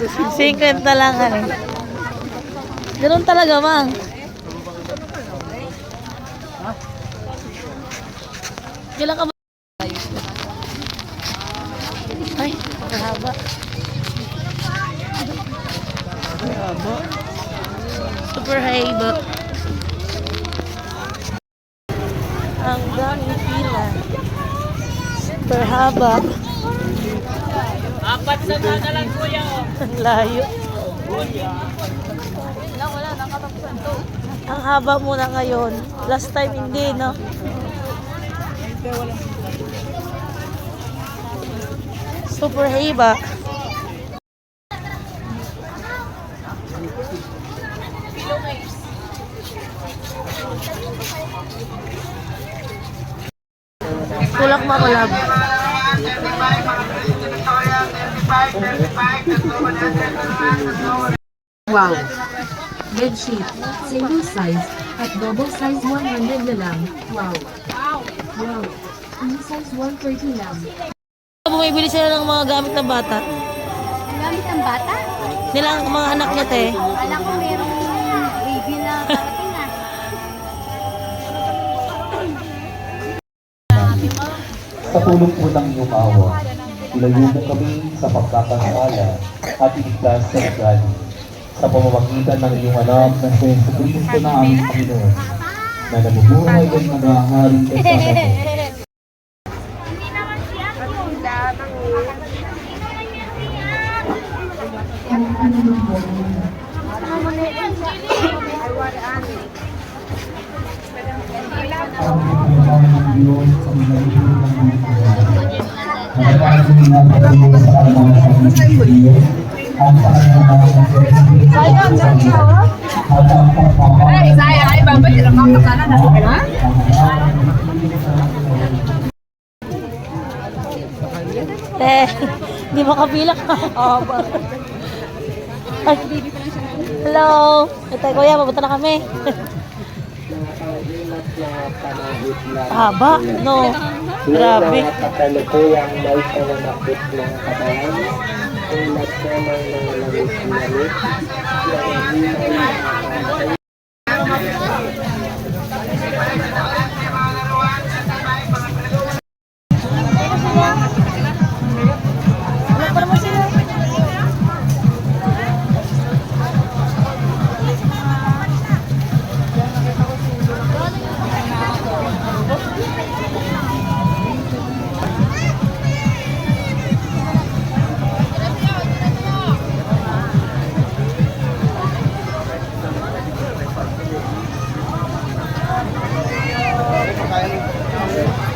50 lang eh. Ganun talaga, mang. Kailan ka ba? Ay, haba. Haba. Super haba. Ang daming pila. Super haba. Apat sa na lang kuya. Ang layo. Wala, nakatapusan to. Ang haba muna ngayon. Last time hindi, no? Super haba. Tulak makulab. Wow! Bedsheet, single size, at double size 100 na lang. Wow! Wow! Queen size 130 lang. Bumibili sila ng mga gamit ng bata. Gamit ng bata? Nilang mga anak niya, te. Alam ko merong baby na parating na. Sa tulong po ng iyong awa, ilayo mo kami sa pagkakasala at iligtas sa ugali. Sa pamamagitan ng iyong anak na si Jesucristo na aming Panginoon, na nabubuhay at nag-ahari kasama mo. Di makapila ka. Ay, hello. Ito, kuya, mabuta na kami. Haba, no. Grabe. Katalukuyang may pananakit ng katawan, ulat ko ng mga langit-langit, Thank you.